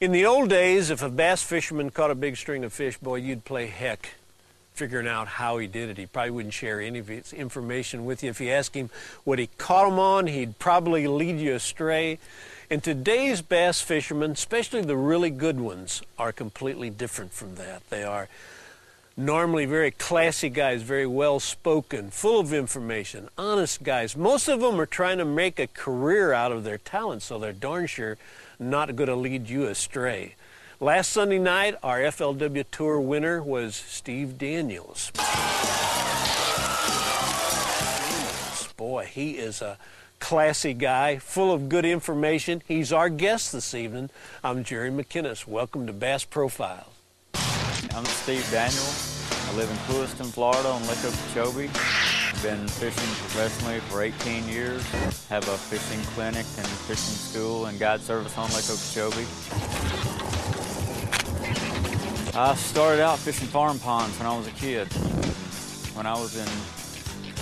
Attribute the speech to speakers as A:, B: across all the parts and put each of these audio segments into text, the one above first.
A: In the old days, if a bass fisherman caught a big string of fish, boy, you'd play heck figuring out how he did it. He probably wouldn't share any of his information with you. If you ask him what he caught them on, he'd probably lead you astray. And today's bass fishermen, especially the really good ones, are completely different from that. They are normally very classy guys, very well-spoken, full of information, honest guys. Most of them are trying to make a career out of their talent, so they're darn sure not going to lead you astray. Last Sunday night, our FLW Tour winner was Steve Daniels. Boy, he is a classy guy, full of good information. He's our guest this evening. I'm Jerry McKinnis. Welcome to Bass Profiles.
B: I'm Steve Daniels. I live in Lewiston, Florida on Lake Okeechobee. I've been fishing professionally for 18 years. Have a fishing clinic and fishing school and guide service on Lake Okeechobee. I started out fishing farm ponds when I was a kid. When I was in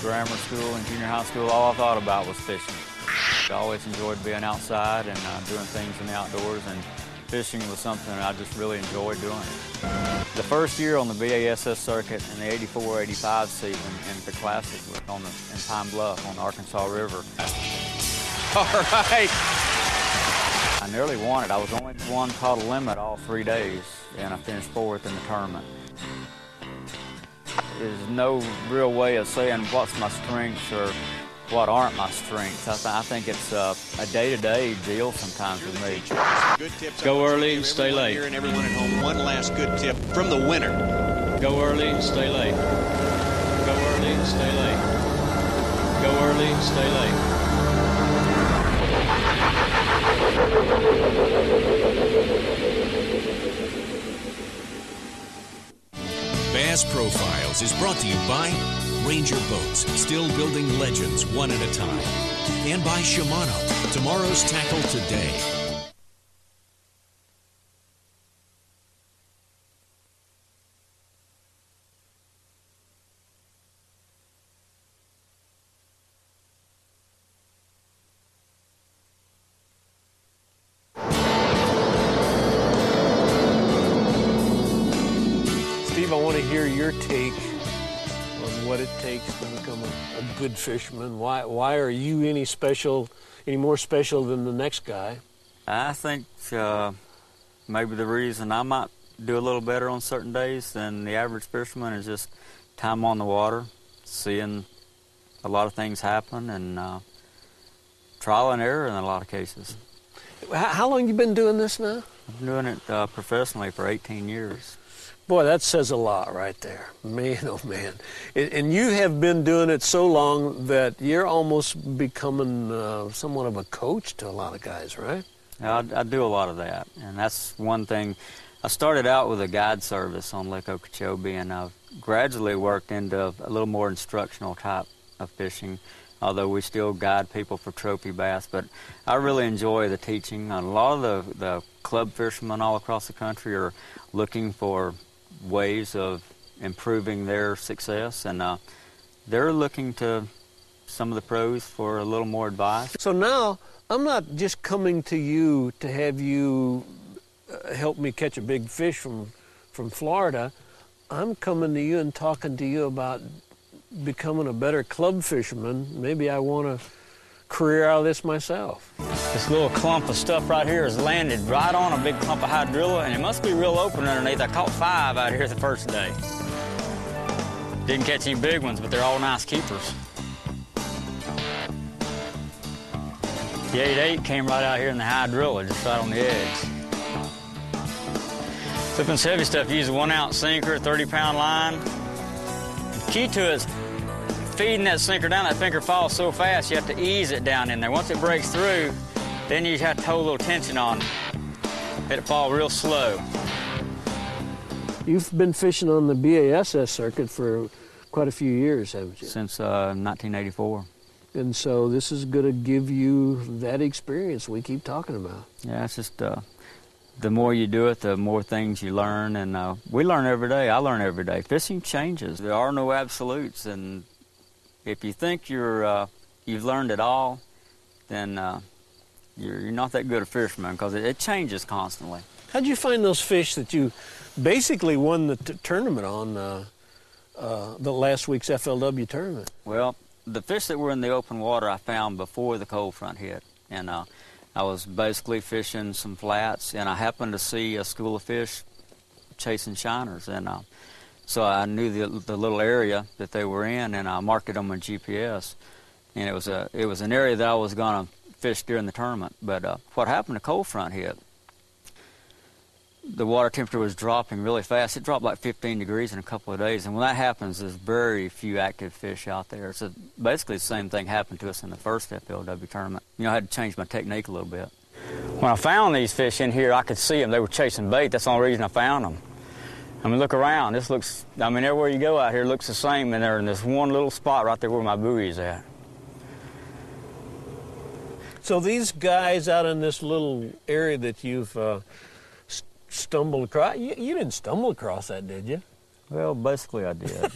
B: grammar school and junior high school, all I thought about was fishing. I always enjoyed being outside and doing things in the outdoors, and fishing was something I just really enjoyed doing. The first year on the BASS circuit in the 84-85 season in the Classic was in Pine Bluff on the Arkansas River.
A: All right.
B: I nearly won it. I was only one caught a limit all 3 days, and I finished fourth in the tournament. There's no real way of saying what's my strengths or what aren't my strengths. I think it's a day-to-day deal sometimes with me.
C: Good tips.
D: Go early and stay late.
C: And everyone at home, one last good tip from the winner.
D: Go early and stay late. Go early and stay late. Go early and stay late.
E: Bass Profiles is brought to you by Ranger Boats, still building legends one at a time. And by Shimano, tomorrow's tackle today.
A: Steve, I want to hear your take on what it takes to become a good fisherman. Why are you any more special than the next guy?
B: I think maybe the reason I might do a little better on certain days than the average fisherman is just time on the water, seeing a lot of things happen, and trial and error in a lot of cases.
A: How long have you been doing this now?
B: I've been doing it professionally for 18 years.
A: Boy, that says a lot right there. Man, oh man. And you have been doing it so long that you're almost becoming somewhat of a coach to a lot of guys, right?
B: I do a lot of that, and that's one thing. I started out with a guide service on Lake Okeechobee, and I've gradually worked into a little more instructional type of fishing, although we still guide people for trophy bass. But I really enjoy the teaching. A lot of the club fishermen all across the country are looking for ways of improving their success, and they're looking to some of the pros for a little more advice.
A: So now I'm not just coming to you to have you help me catch a big fish from Florida. I'm coming to you and talking to you about becoming a better club fisherman. Maybe I want a career out of this myself.
D: This little clump of stuff right here has landed right on a big clump of hydrilla, and it must be real open underneath. I caught 5 out here the first day. Didn't catch any big ones, but they're all nice keepers. The 8-8 came right out here in the hydrilla, just right on the edge. Flipping this heavy stuff, you use a 1-ounce sinker, 30-pound line. The key to it is feeding that sinker down. That sinker falls so fast, you have to ease it down in there. Once it breaks through, then you have to hold a little tension on it. Let it fall real slow.
A: You've been fishing on the BASS circuit for quite a few years, haven't you?
B: Since 1984.
A: And so this is going to give you that experience we keep talking about.
B: Yeah, it's just the more you do it, the more things you learn, and we learn every day. I learn every day. Fishing changes. There are no absolutes, and if you think you've learned it all, then you're not that good a fisherman, because it changes constantly.
A: How'd you find those fish that you basically won the tournament on the last week's FLW tournament?
B: Well, the fish that were in the open water I found before the cold front hit, and I was basically fishing some flats, and I happened to see a school of fish chasing shiners, and so I knew the little area that they were in, and I marked it on my GPS, and it was an area that I was going to fish during the tournament. But what happened, the cold front hit. The water temperature was dropping really fast. It dropped like 15 degrees in a couple of days, and when that happens, there's very few active fish out there. So basically the same thing happened to us in the first FLW tournament. You know, I had to change my technique a little bit.
D: When I found these fish in here, I could see them. They were chasing bait. That's the only reason I found them. I mean, look around. This looks, I mean, everywhere you go out here looks the same, and they're in this one little spot right there where my buoy is at.
A: So these guys out in this little area that you've stumbled across, you didn't stumble across that, did you?
B: Well, basically I did,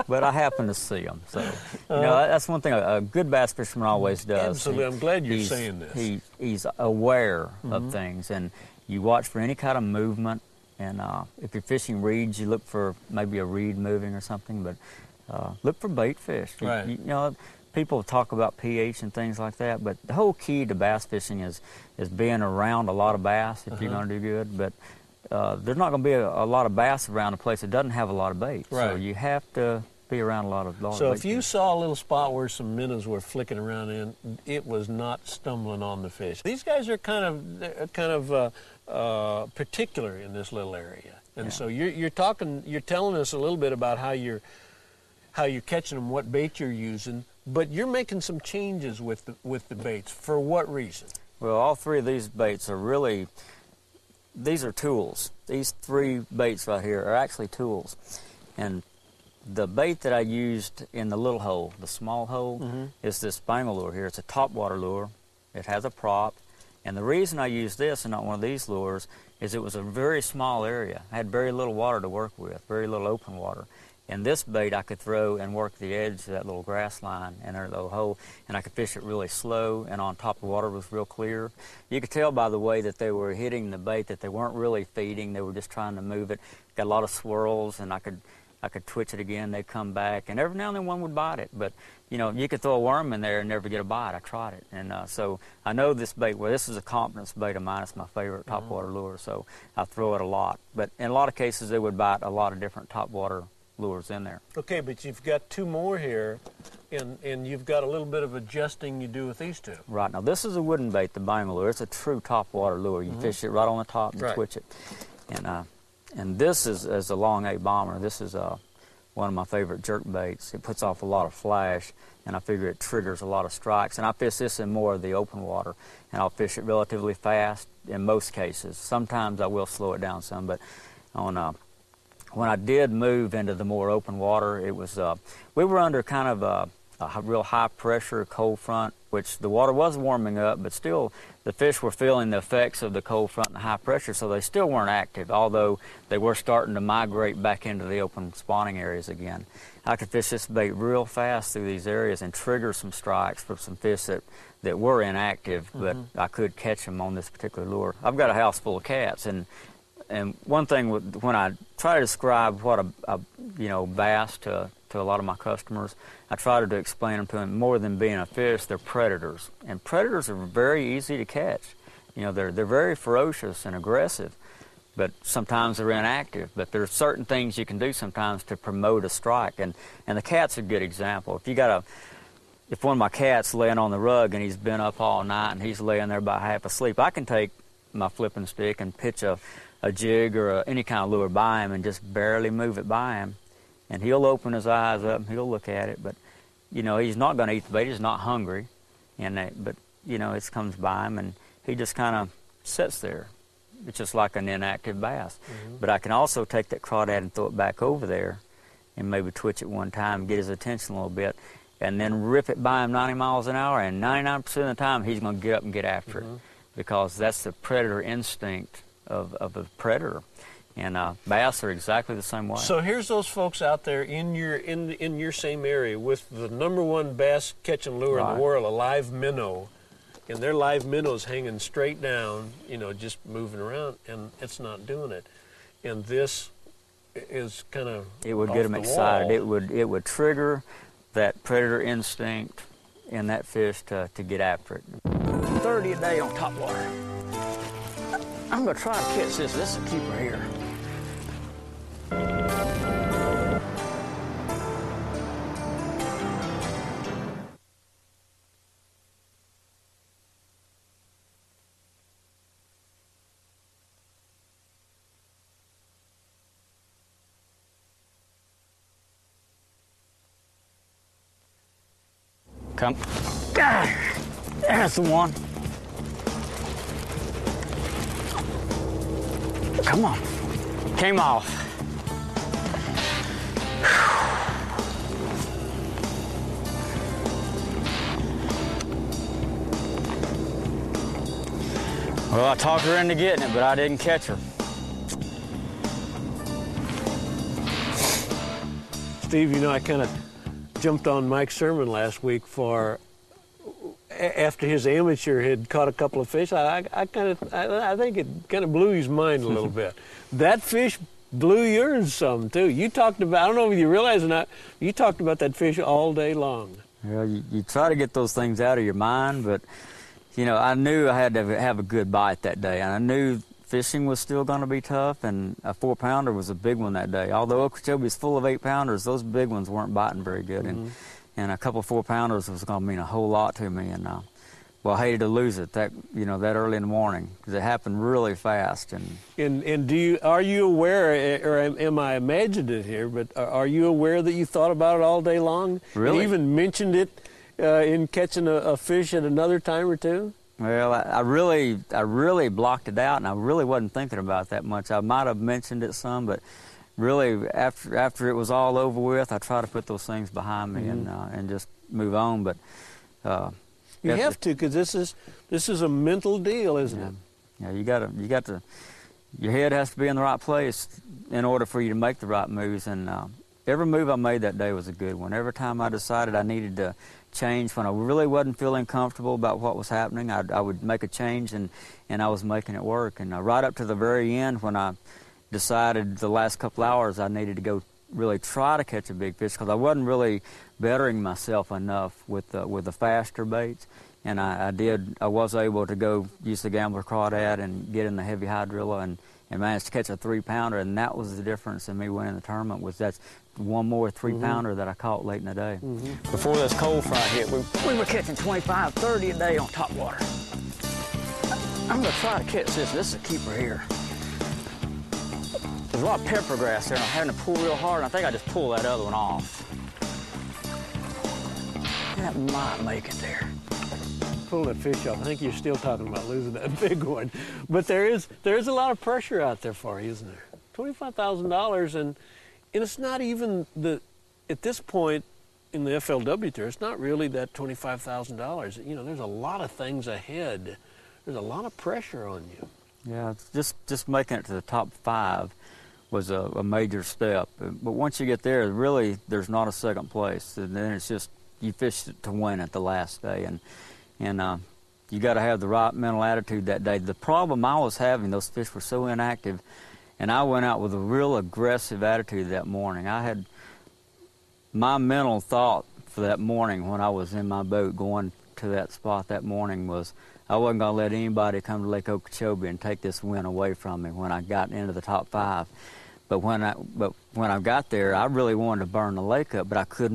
B: but I happened to see them. So, you know, that's one thing a good bass fisherman always does.
A: Absolutely, I'm glad you're saying this.
B: He's aware of things, and you watch for any kind of movement. And if you're fishing reeds, you look for maybe a reed moving or something, but look for bait fish.
A: Right.
B: You know, people talk about pH and things like that, but the whole key to bass fishing is being around a lot of bass if you're going to do good. But there's not going to be a lot of bass around a place that doesn't have a lot of bait.
A: Right.
B: So you have to be around a lot of
A: So
B: bait
A: if you
B: fish.
A: saw a little spot where some minnows were flicking around in, it was not stumbling on the fish. These guys are kind of particular in this little area, and so you're telling us a little bit about how you're catching them, what bait you're using, but you're making some changes with the baits. For what reason?
B: Well, all three of these baits are really, these are tools. These three baits right here are actually tools. And the bait that I used in the little hole, the small hole, is this Spangle lure here. It's a topwater lure. It has a prop. And the reason I used this and not one of these lures is it was a very small area. I had very little water to work with, very little open water. And this bait I could throw and work the edge of that little grass line and their little hole, and I could fish it really slow, and on top of the water was real clear. You could tell by the way that they were hitting the bait that they weren't really feeding, they were just trying to move it. Got a lot of swirls, and I could twitch it again, they'd come back, and every now and then one would bite it. But, you know, you could throw a worm in there and never get a bite. I tried it. And so I know this bait, well, this is a confidence bait of mine. It's my favorite topwater lure, so I throw it a lot. But in a lot of cases, they would bite a lot of different topwater lures in there.
A: Okay, but you've got two more here, and you've got a little bit of adjusting you do with these two.
B: Right. Now, this is a wooden bait, the Spangle lure. It's a true topwater lure. You fish it right on the top and twitch it. And this is a long A bomber. This is one of my favorite jerk baits. It puts off a lot of flash, and I figure it triggers a lot of strikes. And I fish this in more of the open water, and I'll fish it relatively fast in most cases. Sometimes I will slow it down some, but when I did move into the more open water, it was we were under kind of a real high pressure cold front, which the water was warming up, but still the fish were feeling the effects of the cold front and the high pressure, so they still weren't active, although they were starting to migrate back into the open spawning areas again. I could fish this bait real fast through these areas and trigger some strikes for some fish that were inactive, but I could catch them on this particular lure. I've got a house full of cats, and one thing when I try to describe what a bass to a lot of my customers, I try to explain them to them more than being a fish, they're predators. And predators are very easy to catch. You know, they're very ferocious and aggressive, but sometimes they're inactive. But there's certain things you can do sometimes to promote a strike. And the cat's a good example. If one of my cat's laying on the rug and he's been up all night and he's laying there about half asleep, I can take my flipping stick and pitch a jig or any kind of lure by him and just barely move it by him, and he'll open his eyes up and he'll look at it, but you know, he's not going to eat the bait. He's not hungry, but you know, it comes by him and he just kind of sits there. It's just like an inactive bass. But I can also take that crawdad and throw it back over there and maybe twitch it one time, get his attention a little bit, and then rip it by him 90 miles an hour, and 99% of the time he's going to get up and get after it, because that's the predator instinct of a predator, and bass are exactly the same way.
A: So here's those folks out there in your same area with the #1 bass catching lure in the world, a live minnow, and their live minnow's hanging straight down, you know, just moving around, and it's not doing it. And this is kind of
B: it would get them excited. It would trigger that predator instinct in that fish to get after it.
D: 30 a day on top water. I'm gonna try to catch this. This is a keeper here. Come. That's the one. Come on. Came off. Well, I talked her into getting it, but I didn't catch her.
A: Steve, you know, I kind of jumped on Mike's sermon last week for after his amateur had caught a couple of fish. I think it kind of blew his mind a little bit. That fish blew yours some too. You talked about, I don't know if you realize or not, you talked about that fish all day long.
B: Well, you try to get those things out of your mind, but you know, I knew I had to have a good bite that day, and I knew fishing was still going to be tough, and a 4-pounder was a big one that day. Although Okeechobee is full of 8-pounders, those big ones weren't biting very good, and a couple of 4-pounders was going to mean a whole lot to me. And well, I hated to lose it that early in the morning because it happened really fast.
A: And are you aware, or am I imagined it here? But are you aware that you thought about it all day long?
B: Really?
A: And even mentioned it in catching a fish at another time or two?
B: Well, I really blocked it out, and I really wasn't thinking about that much. I might have mentioned it some, but really after it was all over with, I try to put those things behind me and just move on. But
A: you have to, because this is a mental deal, isn't it?
B: Yeah, you got to. Your head has to be in the right place in order for you to make the right moves. And every move I made that day was a good one. Every time I decided I needed to change, when I really wasn't feeling comfortable about what was happening, I would make a change, and I was making it work. And right up to the very end, when I decided the last couple hours I needed to go really try to catch a big fish, because I wasn't really bettering myself enough with the faster baits, and I was able to go use the Gambler Crawdad and get in the heavy hydrilla and managed to catch a 3-pounder, and that was the difference in me winning the tournament. Was that's one more 3-pounder that I caught late in the day.
D: Before this cold front hit, we were catching 25, 30 a day on top water. I'm gonna try to catch this. This is a keeper here. There's a lot of pepper grass there, and I'm having to pull real hard, and I think I just pulled that other one off. That might make it there.
A: Pull that fish off. I think you're still talking about losing that big one. But there is a lot of pressure out there for you, isn't there? $25,000, and it's not even at this point in the FLW tour, it's not really that $25,000. You know, there's a lot of things ahead. There's a lot of pressure on you.
B: Yeah, just making it to the top 5 was a major step. But once you get there, really, there's not a second place. And then it's just, you fish to win it the last day. And you got to have the right mental attitude that day. The problem I was having, those fish were so inactive, and I went out with a real aggressive attitude that morning. I had my mental thought for that morning when I was in my boat going to that spot that morning was I wasn't going to let anybody come to Lake Okeechobee and take this win away from me when I got into the top 5. But when I got there, I really wanted to burn the lake up, but I couldn't.